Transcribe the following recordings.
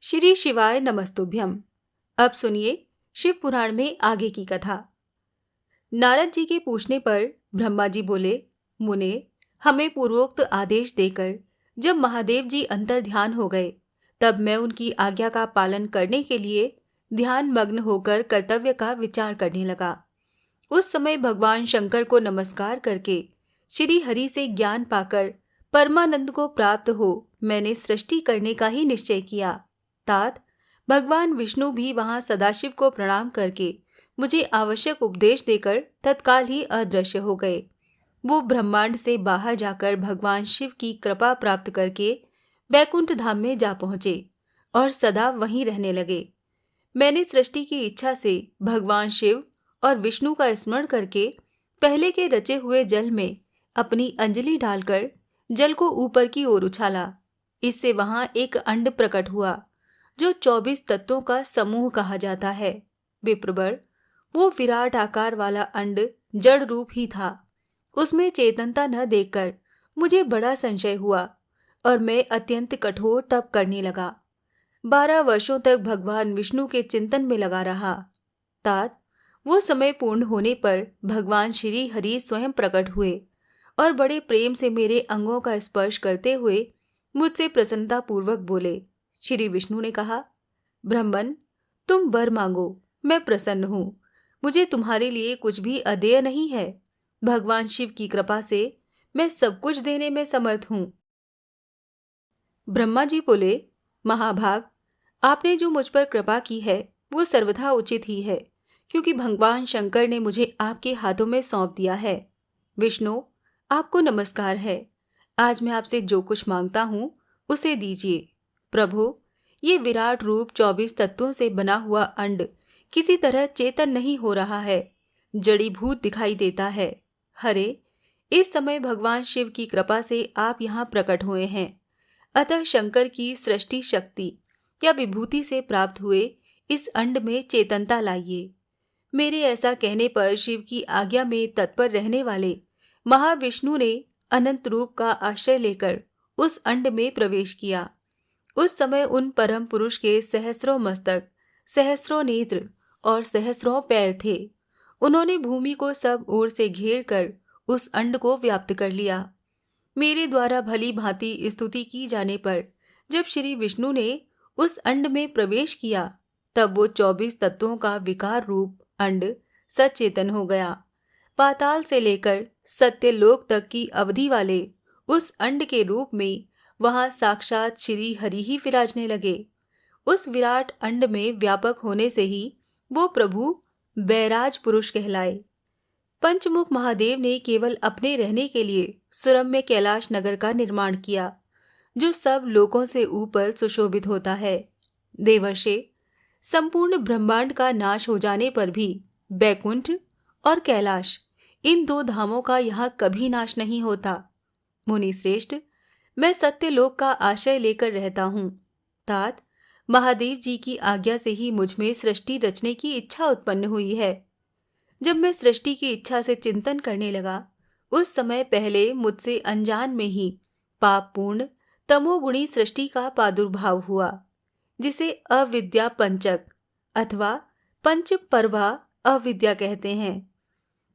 श्री शिवाय नमस्तुभ्यम। अब सुनिए शिव पुराण में आगे की कथा। नारद जी के पूछने पर ब्रह्मा जी बोले, मुने, हमें पूर्वोक्त आदेश देकर जब महादेव जी अंतर ध्यान हो गए, तब मैं उनकी आज्ञा का पालन करने के लिए ध्यान मग्न होकर कर्तव्य का विचार करने लगा। उस समय भगवान शंकर को नमस्कार करके श्री हरि से ज्ञान पाकर परमानंद को प्राप्त हो मैंने सृष्टि करने का ही निश्चय किया। तात भगवान विष्णु भी वहां सदाशिव को प्रणाम करके मुझे आवश्यक उपदेश देकर तत्काल ही अदृश्य हो गए। वो ब्रह्मांड से बाहर जाकर भगवान शिव की कृपा प्राप्त करके वैकुंठ धाम में जा पहुंचे और सदा वहीं रहने लगे। मैंने सृष्टि की इच्छा से भगवान शिव और विष्णु का स्मरण करके पहले के रचे हुए जल में अपनी अंजलि डालकर जल को ऊपर की ओर उछाला। इससे वहां एक अंड प्रकट हुआ जो 24 तत्वों का समूह कहा जाता है। विप्रवर, वो विराट आकार वाला अंड जड़ रूप ही था। उसमें चेतनता न देखकर मुझे बड़ा संशय हुआ और मैं अत्यंत कठोर तप करने लगा। 12 वर्षों तक भगवान विष्णु के चिंतन में लगा रहा। तात वो समय पूर्ण होने पर भगवान श्री हरि स्वयं प्रकट हुए और बड़े प्रेम से मेरे अंगों का स्पर्श करते हुए मुझसे प्रसन्नता पूर्वक बोले। श्री विष्णु ने कहा, ब्रह्मन, तुम वर मांगो, मैं प्रसन्न हूं। मुझे तुम्हारे लिए कुछ भी अदेय नहीं है। भगवान शिव की कृपा से मैं सब कुछ देने में समर्थ हूं। ब्रह्मा जी बोले, महाभाग, आपने जो मुझ पर कृपा की है वो सर्वथा उचित ही है, क्योंकि भगवान शंकर ने मुझे आपके हाथों में सौंप दिया है। विष्णु, आपको नमस्कार है। आज मैं आपसे जो कुछ मांगता हूं उसे दीजिए। प्रभु, ये विराट रूप 24 तत्वों से बना हुआ अंड किसी तरह चेतन नहीं हो रहा है, जड़ीभूत दिखाई देता है। हरे, इस समय भगवान शिव की कृपा से आप यहाँ प्रकट हुए हैं, अतः शंकर की सृष्टि शक्ति या विभूति से प्राप्त हुए इस अंड में चेतनता लाइए। मेरे ऐसा कहने पर शिव की आज्ञा में तत्पर रहने वाले महाविष्णु ने अनंत रूप का आश्रय लेकर उस अंड में प्रवेश किया। उस समय उन परम पुरुष के सहस्रों मस्तक, सहस्रों नेत्र और सहस्रों पैर थे। उन्होंने भूमि को सब ओर से घेर कर उस अंड को व्याप्त कर लिया। मेरे द्वारा भली भांति स्तुति की जाने पर जब श्री विष्णु ने उस अंड में प्रवेश किया, तब वो 24 तत्वों का विकार रूप अंड सचेतन हो गया। पाताल से लेकर सत्यलोक तक की अवधि वाले उस अंड के रूप में वहां साक्षात श्री हरि ही विराजने लगे। उस विराट अंड में व्यापक होने से ही वो प्रभु बैराज पुरुष कहलाए। पंचमुख महादेव ने केवल अपने रहने के लिए सुरम्य कैलाश नगर का निर्माण किया, जो सब लोकों से ऊपर सुशोभित होता है। देवर्षे, संपूर्ण ब्रह्मांड का नाश हो जाने पर भी बैकुंठ और कैलाश, इन 2 धामों का यहाँ कभी नाश नहीं होता। मुनि श्रेष्ठ, मैं सत्यलोक का आश्रय लेकर रहता हूँ। तात महादेव जी की आज्ञा से ही मुझ में सृष्टि रचने की इच्छा उत्पन्न हुई है। जब मैं सृष्टि की इच्छा से चिंतन करने लगा, उस समय पहले मुझसे अनजान में ही पापपूर्ण तमोगुणी सृष्टि का प्रादुर्भाव हुआ, जिसे अविद्या पंचक अथवा पंच पर्वा अविद्या कहते हैं।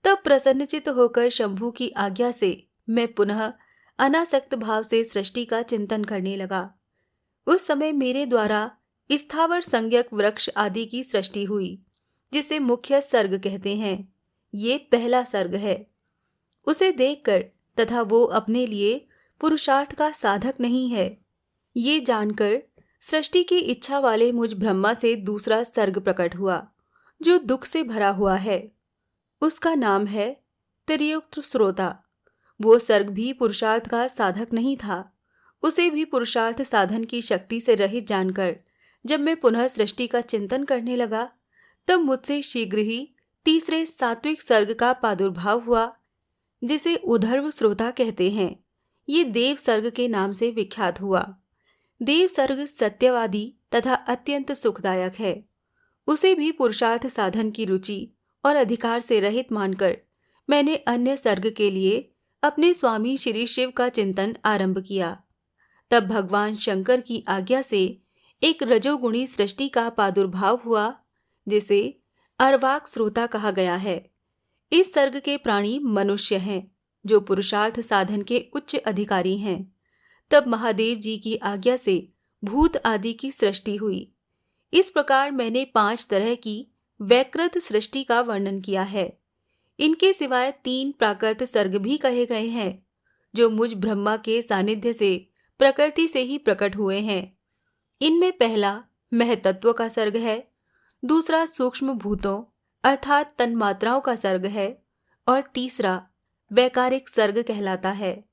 तब प्रसन्नचित होकर शंभु की आज्ञा से मैं पुनः अनासक्त भाव से सृष्टि का चिंतन करने लगा। उस समय मेरे द्वारा स्थावर संज्ञक वृक्ष आदि की सृष्टि हुई, जिसे मुख्य सर्ग कहते हैं। ये पहला सर्ग है। उसे देखकर तथा वो अपने लिए पुरुषार्थ का साधक नहीं है, ये जानकर सृष्टि की इच्छा वाले मुझ ब्रह्मा से दूसरा सर्ग प्रकट हुआ, जो दुख से भरा हुआ है। उसका नाम है त्रियुक्त श्रोता। वो सर्ग भी पुरुषार्थ का साधक नहीं था। उसे भी पुरुषार्थ साधन की शक्ति से रहित जानकर जब मैं पुनः सृष्टि का चिंतन करने लगा, तब मुझसे शीघ्र ही तीसरे सात्विक सर्ग का प्रादुर्भाव हुआ, जिसे उधर्व श्रोता कहते हैं। ये देव सर्ग के नाम से विख्यात हुआ। देव सर्ग सत्यवादी तथा अत्यंत सुखदायक है। उसे भी पुरुषार्थ साधन की रुचि और अधिकार से रहित मानकर मैंने अन्य सर्ग के लिए अपने स्वामी श्री शिव का चिंतन आरंभ किया। तब भगवान शंकर की आज्ञा से एक रजोगुणी सृष्टि का प्रादुर्भाव हुआ, जिसे अर्वाक श्रोता कहा गया है। इस सर्ग के प्राणी मनुष्य हैं, जो पुरुषार्थ साधन के उच्च अधिकारी हैं। तब महादेव जी की आज्ञा से भूत आदि की सृष्टि हुई। इस प्रकार मैंने 5 तरह की वैकृत सृष्टि का वर्णन किया है। इनके सिवाय 3 प्राकृत सर्ग भी कहे गए हैं, जो मुझ ब्रह्मा के सानिध्य से प्रकृति से ही प्रकट हुए हैं। इनमें पहला महतत्व का सर्ग है, दूसरा सूक्ष्म भूतों अर्थात तन्मात्राओं का सर्ग है, और तीसरा वैकारिक सर्ग कहलाता है।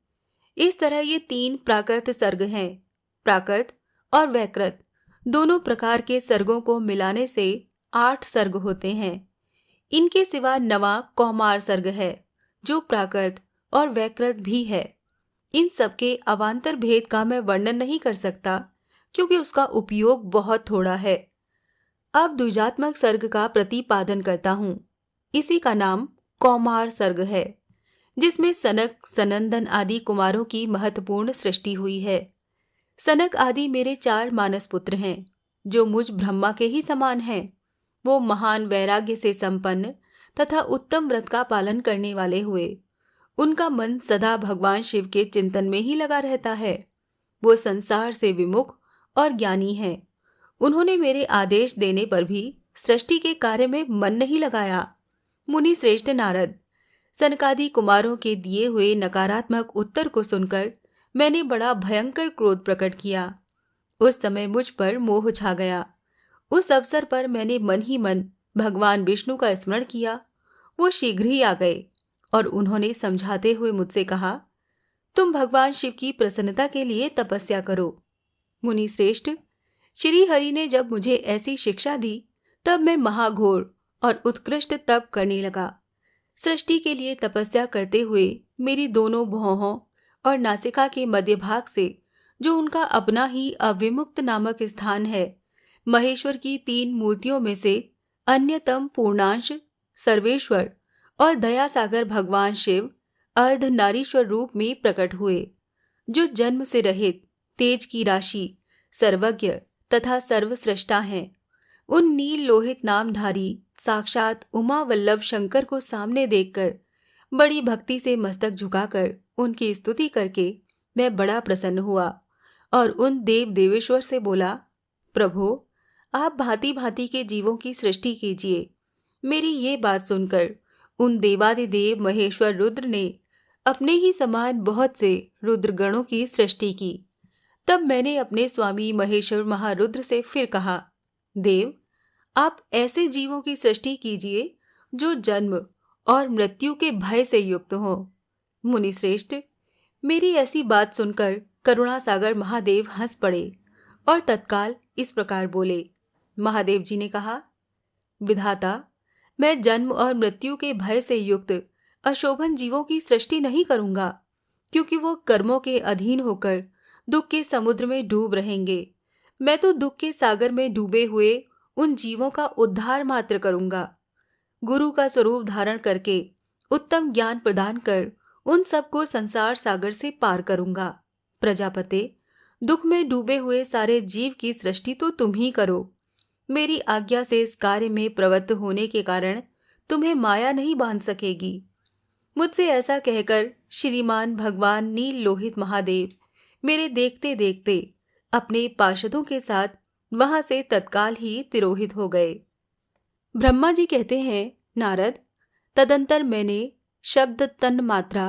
इस तरह ये 3 प्राकृत सर्ग हैं। प्राकृत और वैकृत दोनों प्रकार के सर्गों को मिलाने से 8 सर्ग होते हैं। इनके सिवा 9वां कौमार सर्ग है, जो प्राकृत और वैकृत भी है। इन सबके अवान्तर भेद का मैं वर्णन नहीं कर सकता, क्योंकि उसका उपयोग बहुत थोड़ा है। अब द्विजात्मक सर्ग का प्रतिपादन करता हूं। इसी का नाम कौमार सर्ग है, जिसमें सनक सनंदन आदि कुमारों की महत्वपूर्ण सृष्टि हुई है। सनक आदि मेरे 4 मानस पुत्र हैं, जो मुझ ब्रह्मा के ही समान हैं। वो महान वैराग्य से संपन्न तथा उत्तम व्रत का पालन करने वाले हुए। उनका मन सदा भगवान शिव के चिंतन में ही लगा रहता है। वो संसार से विमुख और ज्ञानी हैं। उन्होंने मेरे आदेश देने पर भी सृष्टि के कार्य में मन नहीं लगाया। मुनि श्रेष्ठ नारद, सनकादि कुमारों के दिए हुए नकारात्मक उत्तर को सुनकर मैंने बड़ा भयंकर क्रोध प्रकट किया। उस समय मुझ पर मोह छा गया। उस अवसर पर मैंने मन ही मन भगवान विष्णु का स्मरण किया। वो शीघ्र ही आ गए और उन्होंने समझाते हुए मुझसे कहा, तुम भगवान शिव की प्रसन्नता के लिए तपस्या करो। मुनि श्रेष्ठ, श्री हरि ने जब मुझे ऐसी शिक्षा दी, तब मैं महाघोर और उत्कृष्ट तप करने लगा। सृष्टि के लिए तपस्या करते हुए मेरी दोनों भौहों और नासिका के मध्य भाग से, जो उनका अपना ही अविमुक्त नामक स्थान है, महेश्वर की 3 मूर्तियों में से अन्यतम पूर्णांश सर्वेश्वर और दयासागर भगवान शिव अर्ध नारीश्वर रूप में प्रकट हुए, जो जन्म से रहित तेज की राशि, सर्वज्ञ तथा सर्वसृष्टा हैं। उन नील लोहित नामधारी साक्षात उमा वल्लभ शंकर को सामने देखकर बड़ी भक्ति से मस्तक झुकाकर उनकी स्तुति करके मैं बड़ा प्रसन्न हुआ और उन देव देवेश्वर से बोला, प्रभु, आप भांति भांति के जीवों की सृष्टि कीजिए। मेरी ये बात सुनकर उन देवादिदेव महेश्वर रुद्र ने अपने ही समान बहुत से रुद्रगणों की सृष्टि की। तब मैंने अपने स्वामी महेश्वर महारुद्र से फिर कहा, देव, आप ऐसे जीवों की सृष्टि कीजिए जो जन्म और मृत्यु के भय से युक्त हो। मुनि श्रेष्ठ, मेरी ऐसी बात सुनकर करुणा सागर महादेव हंस पड़े और तत्काल इस प्रकार बोले। महादेव जी ने कहा, विधाता, मैं जन्म और मृत्यु के भय से युक्त अशोभन जीवों की सृष्टि नहीं करूंगा, क्योंकि वो कर्मों के अधीन होकर दुख के समुद्र में डूब रहेंगे। मैं तो दुख के सागर में डूबे हुए उन जीवों का उद्धार मात्र करूंगा। गुरु का स्वरूप धारण करके उत्तम ज्ञान प्रदान कर उन सबको संसार सागर से पार करूंगा। प्रजापते, दुख में डूबे हुए सारे जीव की सृष्टि तो तुम ही करो। मेरी आज्ञा से इस कार्य में प्रवृत्त होने के कारण तुम्हें माया नहीं बांध सकेगी। मुझसे ऐसा कहकर श्रीमान भगवान नील लोहित महादेव मेरे देखते देखते अपने पार्षदों के साथ वहां से तत्काल ही तिरोहित हो गए। ब्रह्मा जी कहते हैं, नारद, तदंतर मैंने शब्द, तन मात्रा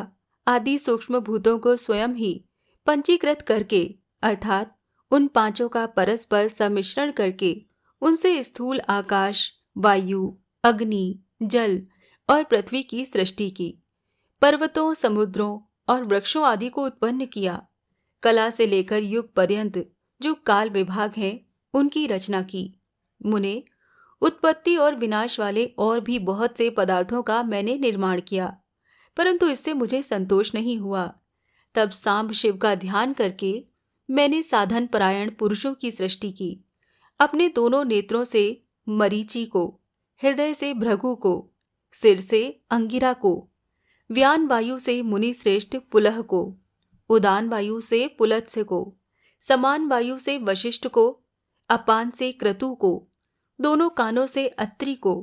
आदि सूक्ष्म भूतों को स्वयं ही पंचीकृत करके, अर्थात उन 5 का परस्पर सम्मिश्रण करके उनसे स्थूल आकाश, वायु, अग्नि, जल और पृथ्वी की सृष्टि की। पर्वतों, समुद्रों और वृक्षों आदि को उत्पन्न किया। कला से लेकर युग पर्यंत जो काल विभाग हैं, उनकी रचना की। मुने, उत्पत्ति और विनाश वाले और भी बहुत से पदार्थों का मैंने निर्माण किया, परंतु इससे मुझे संतोष नहीं हुआ। तब सांब शिव का ध्यान करके मैंने साधन परायण पुरुषों की सृष्टि की। अपने दोनों नेत्रों से मरीचि को, हृदय से भृगु को, सिर से अंगिरा को, व्यान वायु से मुनि श्रेष्ठ पुलह को, उदान वायु से पुलत्स्य को, समान वायु से वशिष्ठ को, अपान से क्रतु को, दोनों कानों से अत्रि को,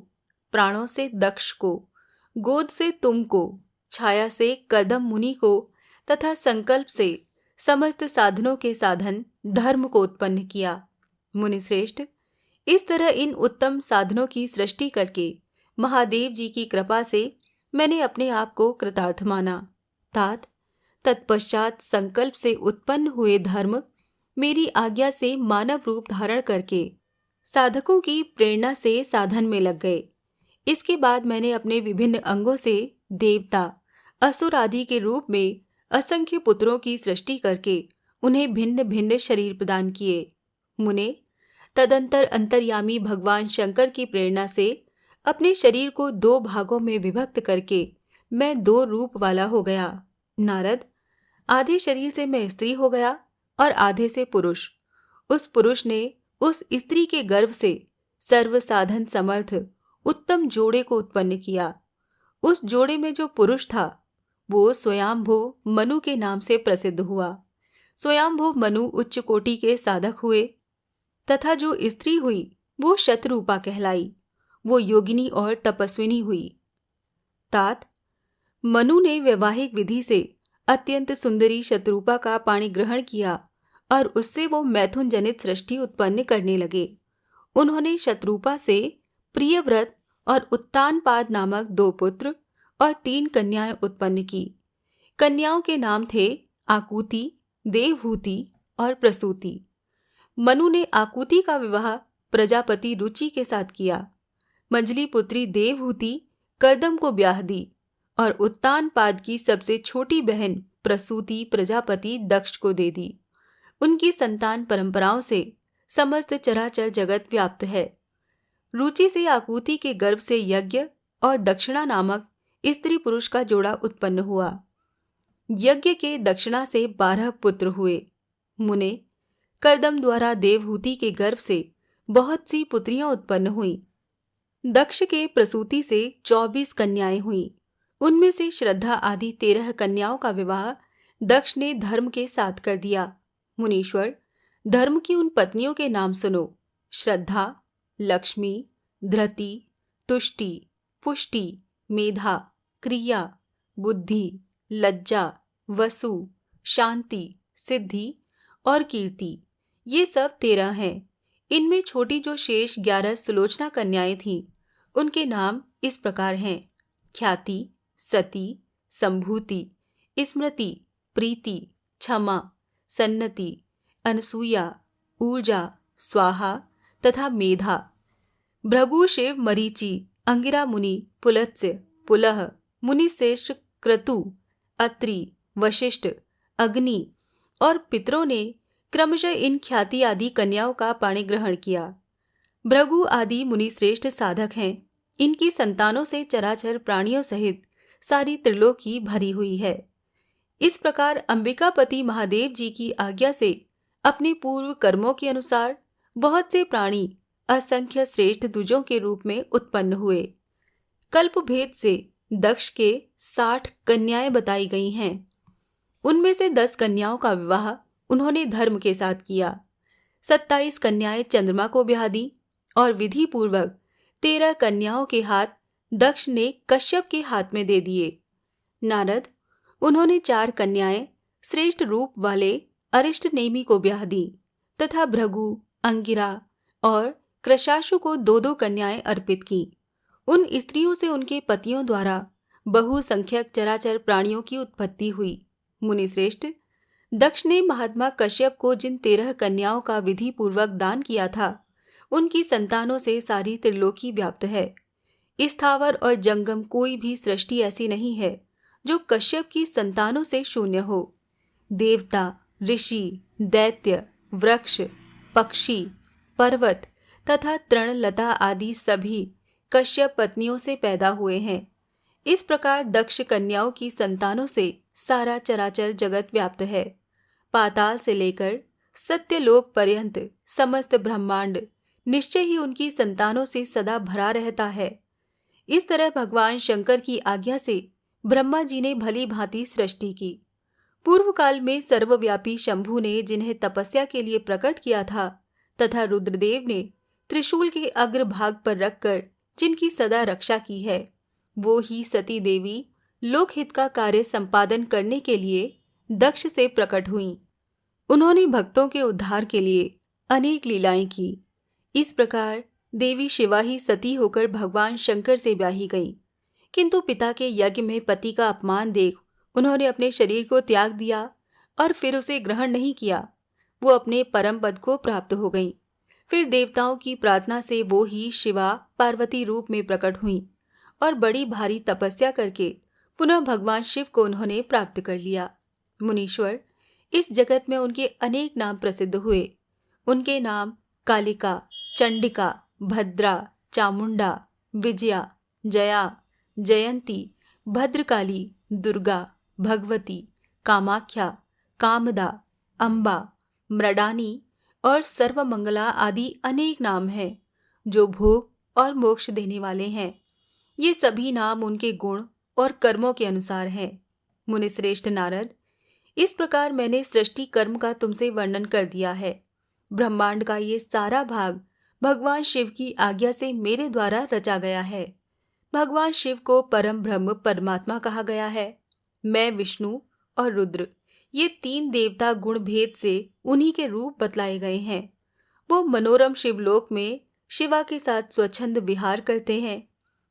प्राणों से दक्ष को, गोद से तुम को, छाया से कदम मुनि को तथा संकल्प से समस्त साधनों के साधन धर्म को उत्पन्न किया। मुनिश्रेष्ठ, इस तरह इन उत्तम साधनों की सृष्टि करके महादेव जी की कृपा से मैंने अपने आप को कृतार्थ माना। तात, तत्पश्चात संकल्प से उत्पन्न हुए धर्म मेरी आज्ञा से मानव रूप धारण करके साधकों की प्रेरणा से साधन में लग गए। इसके बाद मैंने अपने विभिन्न अंगों से देवता, असुर आदि के रूप में असंख्य पुत्रों की सृष्टि करके उन्हें भिन्न भिन्न शरीर प्रदान किए। मुने, तदंतर अंतर्यामी भगवान शंकर की प्रेरणा से अपने शरीर को 2 भागों में विभक्त करके मैं 2 रूप वाला हो गया। नारद, आधे शरीर से मैं स्त्री हो गया और आधे से पुरुष। उस पुरुष ने उस स्त्री के गर्भ से सर्व साधन समर्थ उत्तम जोड़े को उत्पन्न किया। उस जोड़े में जो पुरुष था वो स्वयंभू मनु के नाम से प्रसिद्ध हुआ। स्वयंभू मनु उच्च कोटि के साधक हुए तथा जो स्त्री हुई वो शतरूपा कहलाई। वो योगिनी और तपस्विनी हुई। तात, मनु ने वैवाहिक विधि से अत्यंत सुंदरी शतरूपा का पाणी ग्रहण किया और उससे वो मैथुन जनित सृष्टि उत्पन्न करने लगे। उन्होंने शतरूपा से प्रियव्रत और उत्तानपाद नामक 2 पुत्र और 3 कन्याएं उत्पन्न की। कन्याओं के नाम थे आकुति, देवहूति और प्रसूति। मनु ने आकुति का विवाह प्रजापति रुचि के साथ किया। मंजली पुत्री देवहूति कर्दम को ब्याह दी और उत्तानपाद की सबसे छोटी बहन प्रसूति प्रजापति दक्ष को दे दी। उनकी संतान परंपराओं से समस्त चराचर जगत व्याप्त है। रुचि से आकुति के गर्भ से यज्ञ और दक्षिणा नामक स्त्री पुरुष का जोड़ा उत्पन्न हुआ। यज्ञ के दक्षिणा से 12 पुत्र हुए। मुने, कर्दम द्वारा देवहूति के गर्भ से बहुत सी पुत्रियां उत्पन्न हुईं। दक्ष के प्रसूति से 24 कन्याएं हुईं। उनमें से श्रद्धा आदि 13 कन्याओं का विवाह दक्ष ने धर्म के साथ कर दिया। मुनीश्वर, धर्म की उन पत्नियों के नाम सुनो: श्रद्धा, लक्ष्मी, धृति, तुष्टि, पुष्टि, मेधा, क्रिया, बुद्धि, लज्जा, वसु, शांति, सिद्धि और कीर्ति। ये सब 13 हैं। इनमें छोटी जो शेष 11 सुलोचना कन्याएं थीं, उनके नाम इस प्रकार हैं: ख्याति, सती, संभूति, स्मृति, प्रीति, क्षमा, सन्नति, अनसूया, ऊर्जा, स्वाहा तथा मेधा। भृगु, शिव, मरीचि, अंगिरा मुनि, पुलत्स्य, पुलह, मुनिश्रेष्ठ, क्रतु, अत्रि, वशिष्ठ, अग्नि और पितरों ने क्रमशः इन ख्याति आदि कन्याओं का पाणी ग्रहण किया। भृगु आदि मुनिश्रेष्ठ साधक हैं। इनकी संतानों से चराचर प्राणियों सहित सारी त्रिलोकी भरी हुई है। इस प्रकार अंबिकापति महादेव जी की आज्ञा से अपने पूर्व कर्मों के अनुसार बहुत से प्राणी असंख्य श्रेष्ठ द्विजों के रूप में उत्पन्न हुए। कल्प भेद से दक्ष के 60 कन्याएं बताई गई हैं। उनमें से 10 कन्याओं का विवाह उन्होंने धर्म के साथ किया। 27 कन्याएं चंद्रमा को ब्याह दी और विधि पूर्वक 13 कन्याओं के हाथ दक्ष ने कश्यप के हाथ में दे दिए। नारद, उन्होंने 4 कन्याएं श्रेष्ठ रूप वाले अरिष्ट नेमि को ब्याह दी तथा भृगु, अंगिरा और कृशाशु को 2-2 कन्याएं अर्पित की। उन स्त्रियों से उनके पतियों द्वारा बहुसंख्यक चराचर प्राणियों की उत्पत्ति हुई। मुनिश्रेष्ठ, दक्ष ने महात्मा कश्यप को जिन 13 कन्याओं का विधि पूर्वक दान किया था, उनकी संतानों से सारी त्रिलोकी व्याप्त है। स्थावर और जंगम कोई भी सृष्टि ऐसी नहीं है जो कश्यप की संतानों से शून्य हो। देवता, ऋषि, दैत्य, वृक्ष, पक्षी, पर्वत तथा तृणलता आदि सभी कश्यप पत्नियों से पैदा हुए हैं। इस प्रकार दक्ष कन्याओं की संतानों से सारा चराचर जगत व्याप्त है। पाताल से लेकर सत्यलोक पर्यंत समस्त ब्रह्मांड निश्चय ही उनकी संतानों से सदा भरा रहता है। इस तरह भगवान शंकर की आज्ञा से ब्रह्मा जी ने भली भांति सृष्टि की। पूर्व काल में सर्वव्यापी शंभु ने जिन्हें तपस्या के लिए प्रकट किया था, तथा रुद्रदेव ने त्रिशूल के अग्रभाग पर रखकर जिनकी सदा रक्षा की है, वो ही सती देवी लोकहित का कार्य संपादन करने के लिए दक्ष से प्रकट हुईं। उन्होंने भक्तों के उद्धार के लिए अनेक लीलाएं की। इस प्रकार देवी शिवा ही सती होकर भगवान शंकर से ब्याही गई, किंतु पिता के यज्ञ में पति का अपमान देख उन्होंने अपने शरीर को त्याग दिया और फिर उसे ग्रहण नहीं किया। वो अपने परम पद को प्राप्त हो गईं। फिर देवताओं की प्रार्थना से वो ही शिवा पार्वती रूप में प्रकट हुईं और बड़ी भारी तपस्या करके पुनः भगवान शिव को उन्होंने प्राप्त कर लिया। मुनीश्वर, इस जगत में उनके अनेक नाम प्रसिद्ध हुए। उनके नाम कालिका, चंडिका, भद्रा, चामुंडा, विजया, जया, जयंती, भद्रकाली, दुर्गा, भगवती, कामाख्या, कामदा, अम्बा, मृडानी और सर्वमंगला आदि अनेक नाम हैं जो भोग और मोक्ष देने वाले हैं। ये सभी नाम उनके गुण और कर्मों के अनुसार हैं। मुनिश्रेष्ठ नारद, इस प्रकार मैंने सृष्टि कर्म का तुमसे वर्णन कर दिया है। ब्रह्मांड का ये सारा भाग भगवान शिव की आज्ञा से मेरे द्वारा रचा गया है। भगवान शिव को परम ब्रह्म परमात्मा कहा गया है। मैं, विष्णु और रुद्र, ये तीन देवता गुण भेद से उन्हीं के रूप बतलाए गए हैं। वो मनोरम शिवलोक में शिवा के साथ स्वच्छंद विहार करते हैं।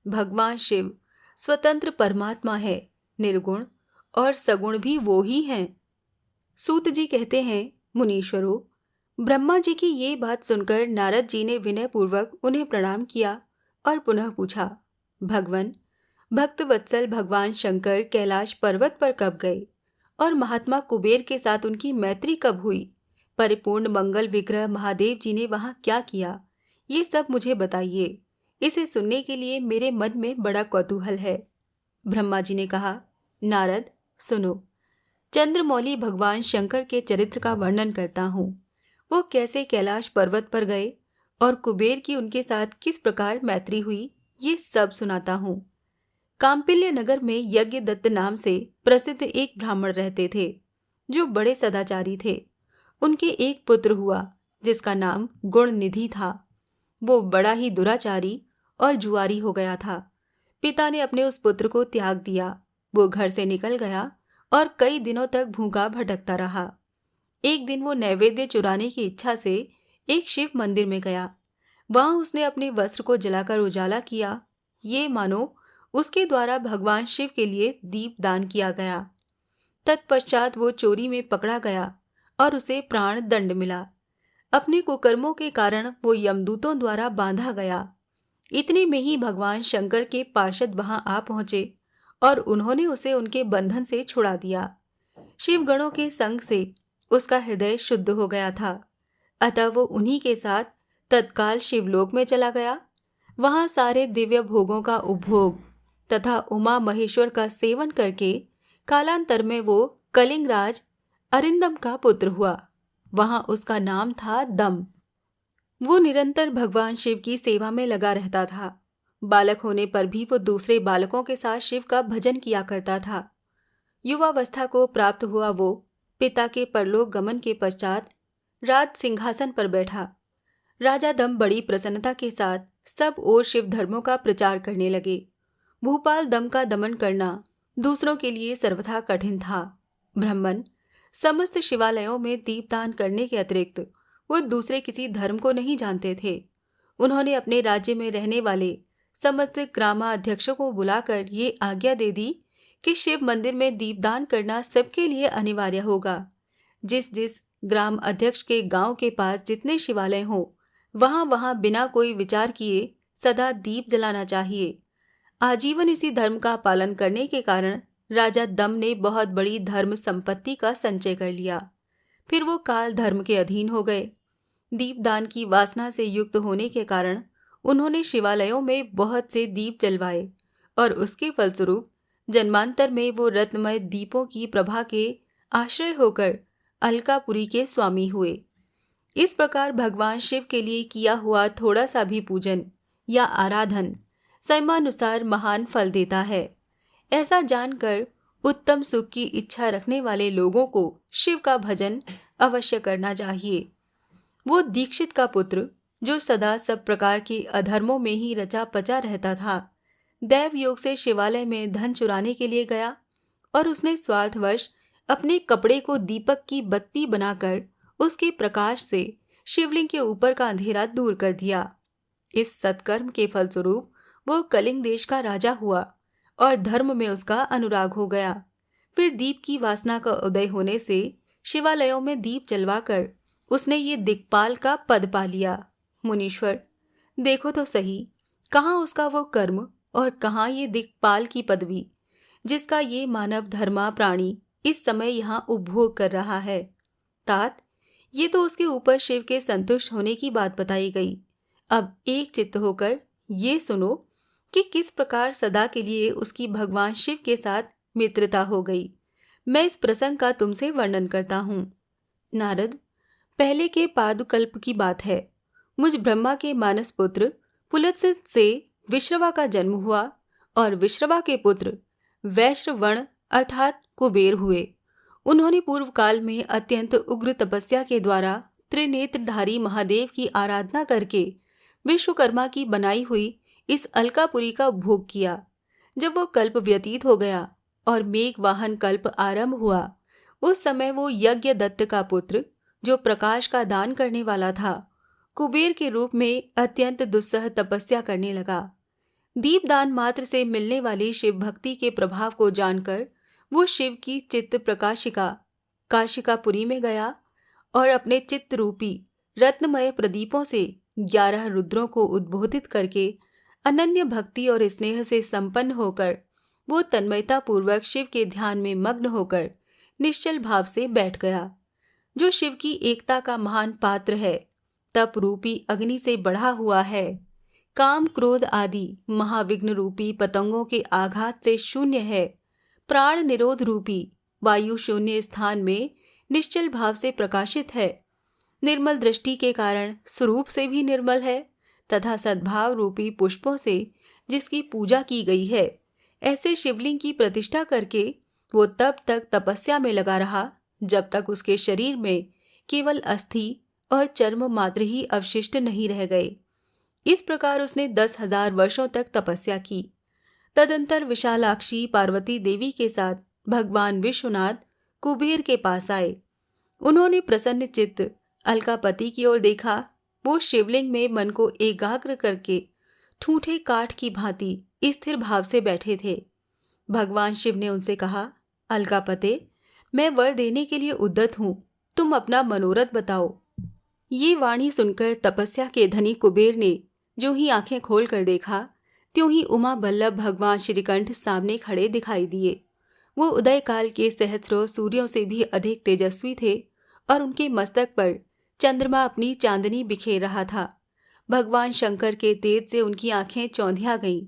भगवान शिव स्वतंत्र परमात्मा है, निर्गुण और सगुण भी वो ही हैं। सूत जी कहते हैं, मुनीश्वरों, ब्रह्मा जी की ये बात सुनकर नारद जी ने विनय पूर्वक उन्हें प्रणाम किया और पुनः पूछा, भगवन, भक्त वत्सल भगवान शंकर कैलाश पर्वत पर कब गए और महात्मा कुबेर के साथ उनकी मैत्री कब हुई? परिपूर्ण मंगल विग्रह महादेव जी ने वहां क्या किया? ये सब मुझे बताइए। इसे सुनने के लिए मेरे मन में बड़ा कौतूहल है। ब्रह्मा जी ने कहा, नारद, सुनो। चंद्रमौली भगवान शंकर के चरित्र का वर्णन करता हूँ। वो कैसे कैलाश पर्वत पर गए और कुबेर की उनके साथ किस प्रकार मैत्री हुई, ये सब सुनाता हूँ। काम्पिल्य नगर में यज्ञ दत्त नाम से प्रसिद्ध एक ब्राह्मण रहते थे, जो बड़े सदाचारी थे। उनके एक पुत्र हुआ जिसका नाम गुणनिधि था। वो बड़ा ही दुराचारी और जुआरी हो गया था। पिता ने अपने उस पुत्र को त्याग दिया। वो घर से निकल गया और कई दिनों तक भूखा भटकता रहा। एक दिन वो नैवेद्य चुराने की इच्छा से एक शिव मंदिर में गया। वहां उसने अपने वस्त्र को जलाकर उजाला किया। ये मानो उसके द्वारा भगवान शिव के लिए दीप दान किया गया। तत्पश्चात वो चोरी में पकड़ा गया और उसे प्राण दंड मिला। अपने कुकर्मों के कारण वो यमदूतों द्वारा बांधा गया। इतने में ही भगवान शंकर के पार्षद वहां आ पहुंचे और उन्होंने उसे उनके बंधन से छुड़ा दिया। शिवगणों के संग से उसका हृदय शुद्ध हो गया था, अतः वो उन्हीं के साथ तत्काल शिवलोक में चला गया। वहां सारे दिव्य भोगों का उपभोग तथा उमा महेश्वर का सेवन करके कालांतर में वो कलिंगराज अरिंदम का पुत्र हुआ। वहां उसका नाम था दम। वो निरंतर भगवान शिव की सेवा में लगा रहता था। बालक होने पर भी वो दूसरे बालकों के साथ शिव का भजन किया करता था। युवावस्था को प्राप्त हुआ वो पिता के परलोक गमन के पश्चात राज सिंहासन पर बैठा। राजा दम बड़ी प्रसन्नता के साथ सब ओर शिव धर्मों का प्रचार करने लगे। भूपाल दम का दमन करना दूसरों के लिए सर्वथा कठिन था। ब्राह्मण समस्त शिवालयों में दीपदान करने के अतिरिक्त वो दूसरे किसी धर्म को नहीं जानते थे। उन्होंने अपने राज्य में रहने वाले समस्त ग्रामाध्यक्षों को बुलाकर ये आज्ञा दे दी कि शिव मंदिर में दीपदान करना सबके लिए अनिवार्य होगा। जिस जिस ग्राम अध्यक्ष के गांव के पास जितने शिवालय हों, वहां वहां बिना कोई विचार किए सदा दीप जलाना चाहिए। आजीवन इसी धर्म का पालन करने के कारण राजा दम ने बहुत बड़ी धर्म संपत्ति का संचय कर लिया। फिर वो काल धर्म के अधीन हो गए। दीपदान की वासना से युक्त होने के कारण उन्होंने शिवालयों में बहुत से दीप जलवाए और उसके फलस्वरूप जन्मांतर में वो रत्नमय दीपों की प्रभा के आश्रय होकर अलकापुरी के स्वामी हुए। इस प्रकार भगवान शिव के लिए किया हुआ थोड़ा सा भी पूजन या आराधन समयानुसार महान फल देता है। ऐसा जानकर उत्तम सुख की इच्छा रखने वाले लोगों को शिव का भजन अवश्य करना चाहिए। वो दीक्षित का पुत्र, जो सदा सब प्रकार के अधर्मों में ही रचा पचा रहता था, दैव योग से शिवालय में धन चुराने के लिए गया और उसने स्वार्थवश अपने कपड़े को दीपक की बत्ती बनाकर उसके प्रकाश से शिवलिंग के ऊपर का अंधेरा दूर कर दिया। इस सत्कर्म के फलस्वरूप वो कलिंग देश का राजा हुआ और धर्म में उसका अनुराग हो गया। फिर दीप की वासना का उदय होने से शिवालयों में दीप जलवाकर उसने ये दिक्पाल का पद पा लिया। मुनीश्वर, देखो तो सही, कहाँ उसका वो कर्म और कहाँ ये दिक्पाल की पदवी, जिसका ये मानव धर्मा प्राणी इस समय यहाँ उपभोग कर रहा है। तात, ये तो उसके ऊपर शिव के संतुष्ट होने की बात बताई गई। अब एक चित्त होकर ये सुनो कि किस प्रकार सदा के लिए उसकी भगवान शिव के साथ मित्रता हो गई। मैं इस प्रसंग का तुमसे वर्णन करता हूँ। नारद, पहले के पादुकल्प की बात है। मुझ ब्रह्मा के मानस पुत्र पुलत्सित से विश्रवा का जन्म हुआ और विश्रवा के पुत्र वैश्रवण अर्थात कुबेर हुए। उन्होंने पूर्व काल में अत्यंत उग्र तपस्या के द्वारा त्रिनेत्रधारी महादेव की आराधना करके विश्वकर्मा की बनाई हुई इस अलकापुरी का उपभोग किया। जब वो कल्प व्यतीत हो गया और मेघ वाहन कल्प आरंभ हुआ, उस समय वो यज्ञ दत्त का पुत्र, जो प्रकाश का दान करने वाला था, कुबेर के रूप में अत्यंत दुस्सह तपस्या करने लगा। दीपदान मात्र से मिलने वाली शिव भक्ति के प्रभाव को जानकर वो शिव की चित्त प्रकाशिका काशिकापुरी में गया और अपने चित्त रूपी रत्नमय प्रदीपों से 11 रुद्रों को उद्बोधित करके अनन्य भक्ति और स्नेह से संपन्न होकर वो तन्मयता पूर्वक शिव के ध्यान में मग्न होकर निश्चल भाव से बैठ गया। जो शिव की एकता का महान पात्र है, तप रूपी अग्नि से बढ़ा हुआ है, काम क्रोध आदि महाविघ्न रूपी पतंगों के आघात से शून्य है, प्राण निरोध रूपी वायु शून्य स्थान में निश्चल भाव से प्रकाशित है, निर्मल दृष्टि के कारण स्वरूप से भी निर्मल है तथा सद्भाव रूपी पुष्पों से जिसकी पूजा की गई है, ऐसे शिवलिंग की प्रतिष्ठा करके वो तब तक तपस्या में लगा रहा जब तक उसके शरीर में केवल अस्थि और चर्म मात्र ही अवशिष्ट नहीं रह गए। इस प्रकार उसने 10,000 वर्षों तक तपस्या की। तदंतर विशालाक्षी पार्वती देवी के साथ भगवान विश्वनाथ कुबेर के पास आए। उन्होंने प्रसन्न चित्त अलकापति की ओर देखा। वो शिवलिंग में मन को एकाग्र करके ठूठे काठ की भांति स्थिर भाव से बैठे थे। भगवान शिव ने उनसे कहा, अलकापते, मैं वर देने के लिए उद्यत हूँ, तुम अपना मनोरथ बताओ। ये वाणी सुनकर तपस्या के धनी कुबेर ने जो ही आंखें खोल कर देखा, त्यों ही उमा बल्लभ भगवान श्रीकंठ सामने खड़े दिखाई दिए। वो उदय काल के सहस्रों सूर्यों से भी अधिक तेजस्वी थे और उनके मस्तक पर चंद्रमा अपनी चांदनी बिखेर रहा था। भगवान शंकर के तेज से उनकी आंखें चौंधिया गईं।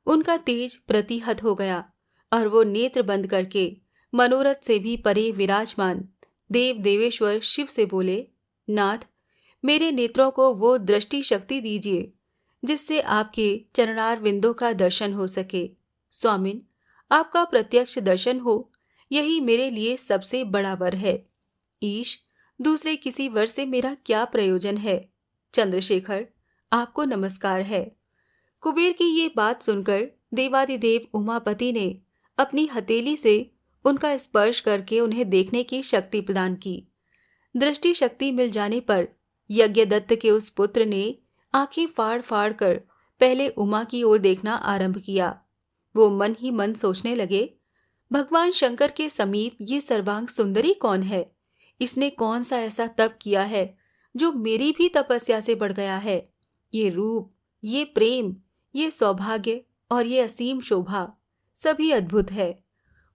उनका तेज प्रतिहत हो गया और वो नेत्र बंद करके मनोरथ से भी परे विराजमान देव देवेश्वर शिव से बोले, नाथ, मेरे नेत्रों को वो दृष्टि शक्ति दीजिए जिससे आपके चरणार विंदों का दर्शन हो सके। स्वामिन, आपका प्रत्यक्ष दर्शन हो, यही मेरे लिए सबसे बड़ा वर है। ईश, दूसरे किसी वर से मेरा क्या प्रयोजन है। चंद्रशेखर, आपको नमस्कार है। कुबेर की ये बात सुनकर देवादिदेव उमापति ने अपनी हथेली से उनका स्पर्श करके उन्हें देखने की शक्ति प्रदान की। दृष्टि शक्ति मिल जाने पर यज्ञदत्त के उस पुत्र ने आंखें फाड़ फाड़ कर पहले उमा की ओर देखना आरंभ किया। वो मन ही मन सोचने लगे, भगवान शंकर के समीप ये सर्वांग सुंदरी कौन है? इसने कौन सा ऐसा तप किया है जो मेरी भी तपस्या से बढ़ गया है? ये रूप, ये प्रेम, ये सौभाग्य और ये असीम शोभा सभी अद्भुत है।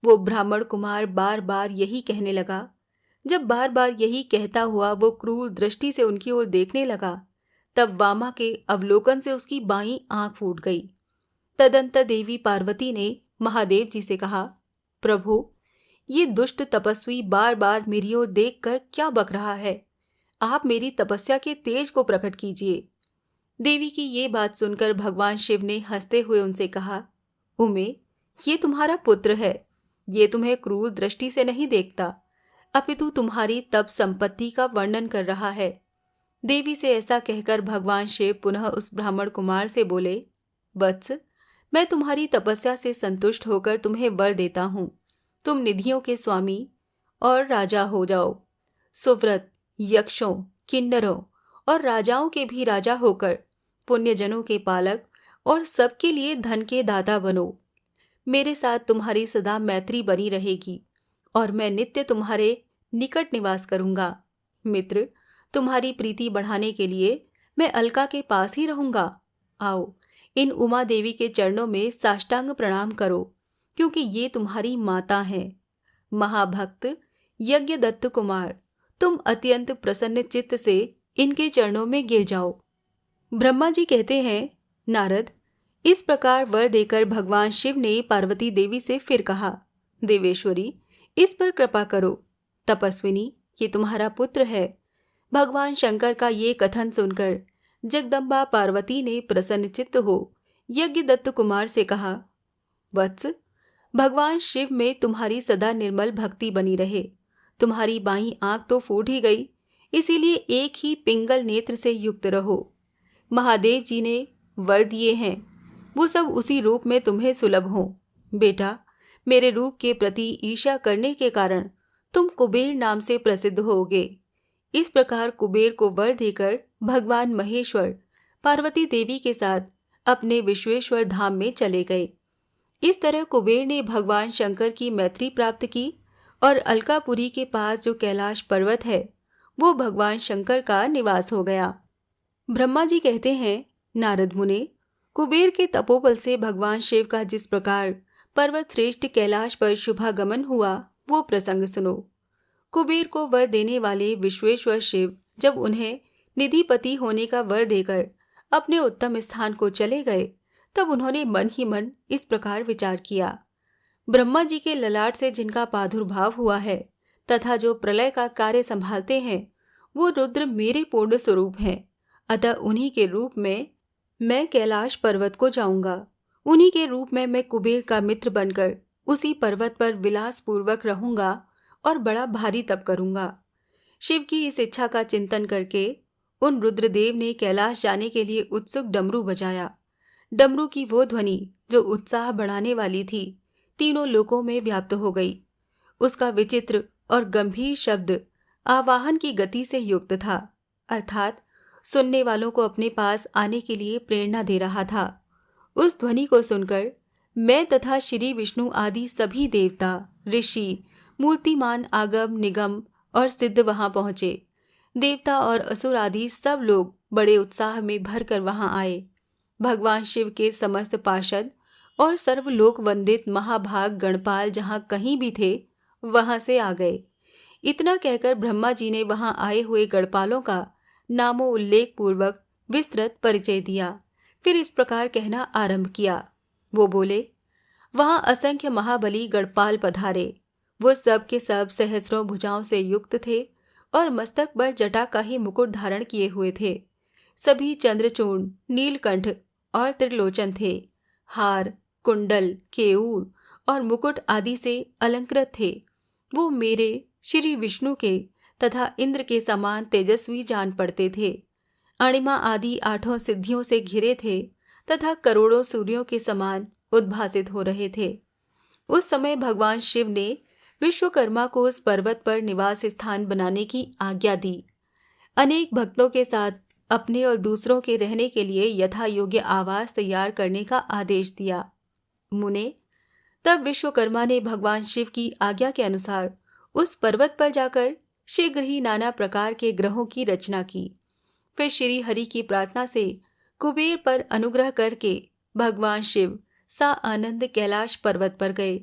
वो ब्राह्मण कुमार बार बार यही कहने लगा। जब बार बार यही कहता हुआ वो क्रूर दृष्टि से उनकी ओर देखने लगा, तब वामा के अवलोकन से उसकी बाईं आंख फूट गई। तदंतर देवी पार्वती ने महादेव जी से कहा, प्रभु, ये दुष्ट तपस्वी बार बार मेरी ओर देखकर क्या बक रहा है? आप मेरी तपस्या के तेज को प्रकट कीजिए। देवी की ये बात सुनकर भगवान शिव ने हंसते हुए उनसे कहा, उमे, ये तुम्हारा पुत्र है। ये तुम्हें क्रूर दृष्टि से नहीं देखता, अपितु तुम्हारी तप संपत्ति का वर्णन कर रहा है। देवी से ऐसा कहकर भगवान शिव पुनः उस ब्राह्मण कुमार से बोले, वत्स, मैं तुम्हारी तपस्या से संतुष्ट होकर तुम्हें वर देता हूँ। तुम निधियों के स्वामी और राजा हो जाओ। सुव्रत, यक्षों, किन्नरों और राजाओं के भी राजा होकर पुण्यजनों के पालक और सबके लिए धन के दाता बनो। मेरे साथ तुम्हारी सदा मैत्री बनी रहेगी और मैं नित्य तुम्हारे निकट निवास करूंगा। मित्र, तुम्हारी प्रीति बढ़ाने के लिए मैं अलका के पास ही रहूंगा। आओ, इन उमा देवी के चरणों में साष्टांग प्रणाम करो, क्योंकि ये तुम्हारी माता हैं। महाभक्त यज्ञदत्त कुमार, तुम अत्यंत प्रसन्न चित्त से इनके चरणों में गिर जाओ। ब्रह्मा जी कहते हैं, नारद, इस प्रकार वर देकर भगवान शिव ने पार्वती देवी से फिर कहा, देवेश्वरी, इस पर कृपा करो। तपस्विनी, ये तुम्हारा पुत्र है। भगवान शंकर का ये कथन सुनकर जगदम्बा पार्वती ने प्रसन्नचित्त हो यज्ञदत्त कुमार से कहा, वत्स, भगवान शिव में तुम्हारी सदा निर्मल भक्ति बनी रहे। तुम्हारी बाईं आंख तो फूट ही गई, इसीलिए एक ही पिंगल नेत्र से युक्त रहो। महादेव जी ने वर दिए हैं, वो सब उसी रूप में तुम्हें सुलभ हो। बेटा, मेरे रूप के प्रति ईर्ष्या करने के कारण तुम कुबेर नाम से प्रसिद्ध होगे। इस प्रकार कुबेर को वर देकर भगवान महेश्वर पार्वती देवी के साथ अपने विश्वेश्वर धाम में चले गए। इस तरह कुबेर ने भगवान शंकर की मैत्री प्राप्त की और अलकापुरी के पास जो कैलाश पर्वत है, वो भगवान शंकर का निवास हो गया। ब्रह्मा जी कहते हैं, नारद मुने, कुबेर के तपोबल से भगवान शिव का जिस प्रकार पर्वत श्रेष्ठ कैलाश पर शुभागमन हुआ, वो प्रसंग सुनो। कुबेर को वर देने वाले विश्वेश्वर शिव जब उन्हें निधिपति होने का वर देकर अपने उत्तम स्थान को चले गए, तब उन्होंने मन ही मन इस प्रकार विचार किया, ब्रह्मा जी के ललाट से जिनका प्रादुर्भाव हुआ है तथा जो प्रलय का कार्य संभालते हैं, वो रुद्र मेरे पूर्ण स्वरूप हैं। अतः उन्हीं के रूप में मैं कैलाश पर्वत को जाऊंगा। उन्हीं के रूप में मैं कुबेर का मित्र बनकर उसी पर्वत पर विलास पूर्वक रहूंगा और बड़ा भारी तप करूंगा। शिव की इस इच्छा का चिंतन करके उन रुद्रदेव ने कैलाश जाने के लिए उत्सुक डमरू बजाया। डमरू की वो ध्वनि जो उत्साह बढ़ाने वाली थी, तीनों लोकों में व्याप्त हो गई। उसका विचित्र और गंभीर शब्द आवाहन की गति से युक्त था, अर्थात सुनने वालों को अपने पास आने के लिए प्रेरणा दे रहा था। उस ध्वनि को सुनकर मैं तथा श्री विष्णु आदि सभी देवता, ऋषि, मूर्तिमान आगम निगम और सिद्ध वहां पहुंचे। देवता और असुर आदि सब लोग बड़े उत्साह में भरकर वहां आए। भगवान शिव के समस्त पार्षद और सर्वलोक वंदित महाभाग गणपाल जहां कहीं भी थे, वहां से आ गए। इतना कहकर ब्रह्मा जी ने वहां आए हुए गणपालों का नामो उल्लेख पूर्वक विस्तृत परिचय दिया। फिर इस प्रकार कहना आरंभ किया। वो बोले, वहां असंख्य महाबली गणपाल पधारे। वो सब के सब सहस्रों भुजाओं से युक्त थे और मस्तक पर जटा का ही मुकुट धारण किए हुए थे। सभी चंद्रचूर्ण, नीलकंठ और त्रिलोचन थे। हार, कुंडल, केयूर और मुकुट आदि से अलंकृत थे। वो मेरे श्री विष्णु के तथा इंद्र के समान तेजस्वी जान पड़ते थे। अणिमा आदि 8 सिद्धियों से घिरे थे तथा करोड़ों सूर्यों के समान उद्भासित हो रहे थे। उस समय भगवान शिव ने विश्वकर्मा को उस पर्वत पर निवास स्थान बनाने की आज्ञा दी। अनेक भक्तों के साथ अपने और दूसरों के रहने के लिए यथा योग्य आवास तैयार करने का आदेश दिया। मुने, तब विश्वकर्मा ने भगवान शिव की आज्ञा के अनुसार उस पर्वत पर जाकर शीघ्र ही नाना प्रकार के ग्रहों की रचना की। फिर श्री हरि की प्रार्थना से कुबेर पर अनुग्रह करके भगवान शिव सा आनंद कैलाश पर्वत पर गए।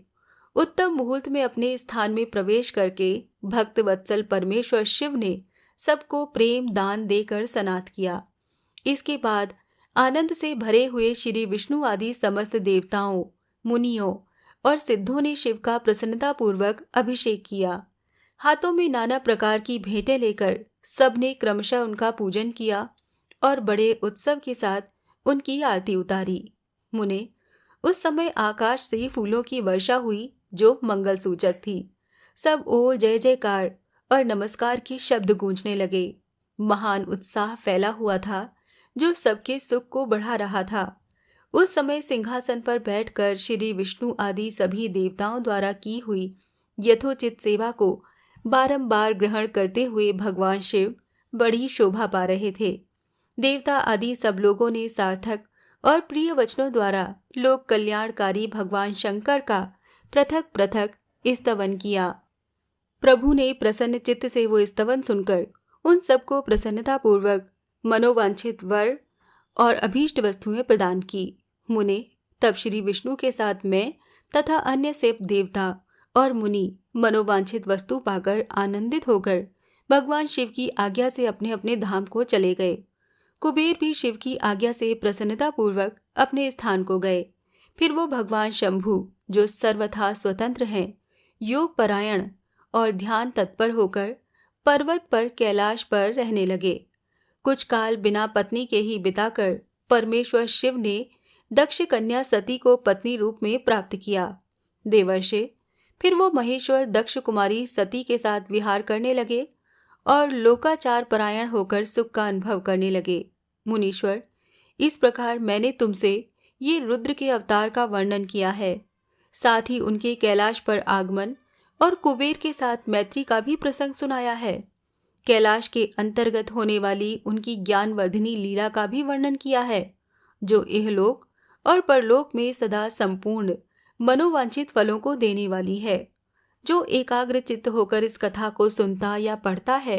उत्तम मुहूर्त में अपने स्थान में प्रवेश करके भक्त वत्सल परमेश्वर शिव ने सबको प्रेम दान देकर सनाथ किया। इसके बाद आनंद से भरे हुए श्री विष्णु आदि समस्त देवताओं, मुनियों और सिद्धों ने शिव का प्रसन्नतापूर्वक अभिषेक किया। हाथों में नाना प्रकार की भेंटें लेकर सबने क्रमशः उनका पूजन किया और बड़े उत्सव के साथ उनकी आरती उतारी। मुने, उस समय आकाश से फूलों की वर्षा हुई जो मंगल सूचक थी। सब ओर जय जयकार और नमस्कार के शब्द गूंजने लगे। महान उत्साह फैला हुआ था जो सबके सुख को बढ़ा रहा था। उस समय सिंहासन पर बैठकर श्री विष्णु आदि सभी देवताओं द्वारा की हुई यथोचित सेवा को बारंबार ग्रहण करते हुए भगवान शिव बड़ी शोभा पा रहे थे। देवता आदि सब लोगों ने सार्थक और प्रिय वचनों द्वारा लोक कल्याणकारी भगवान शंकर का पृथक पृथक स्तवन किया। प्रभु ने प्रसन्न चित्त से वो स्तवन सुनकर उन सबको प्रसन्नतापूर्वक मनोवांछित वर और अभीष्ट वस्तुएं प्रदान की। मुने तब श्री विष्णु के साथ मैं तथा अन्य सेव देवता और मुनि मनोवांछित वस्तु पाकर आनंदित होकर भगवान शिव की आज्ञा से अपने अपने धाम को चले गए। कुबेर भी शिव की आज्ञा से प्रसन्नतापूर्वक अपने स्थान को गए। फिर वो भगवान शंभु जो सर्वथा स्वतंत्र हैं, योग परायण और ध्यान तत्पर होकर पर्वत पर कैलाश पर रहने लगे। कुछ काल बिना पत्नी के ही बिताकर परमेश्वर शिव ने दक्ष कन्या सती को पत्नी रूप में प्राप्त किया। देवर्षि फिर वो महेश्वर दक्ष कुमारी सती के साथ विहार करने लगे और लोकाचार परायण होकर सुख का अनुभव करने लगे। मुनीश्वर, इस प्रकार मैंने तुमसे ये रुद्र के अवतार का वर्णन किया है, साथ ही उनके कैलाश पर आगमन और कुबेर के साथ मैत्री का भी प्रसंग सुनाया है। कैलाश के अंतर्गत होने वाली उनकी ज्ञानवर्धिनी लीला का भी वर्णन किया है, जो इहलोक और परलोक में सदा संपूर्ण मनोवांछित फलों को देने वाली है। जो एकाग्र चित्त होकर इस कथा को सुनता या पढ़ता है,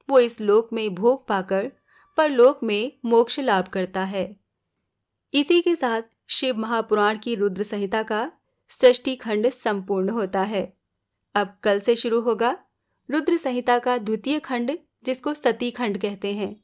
वो इस लोक में भोग पाकर परलोक में मोक्ष लाभ करता है। इसी के साथ शिव महापुराण की रुद्र संहिता का षष्ठी खंड संपूर्ण होता है। अब कल से शुरू होगा रुद्र संहिता का द्वितीय खंड, जिसको सती खंड कहते हैं।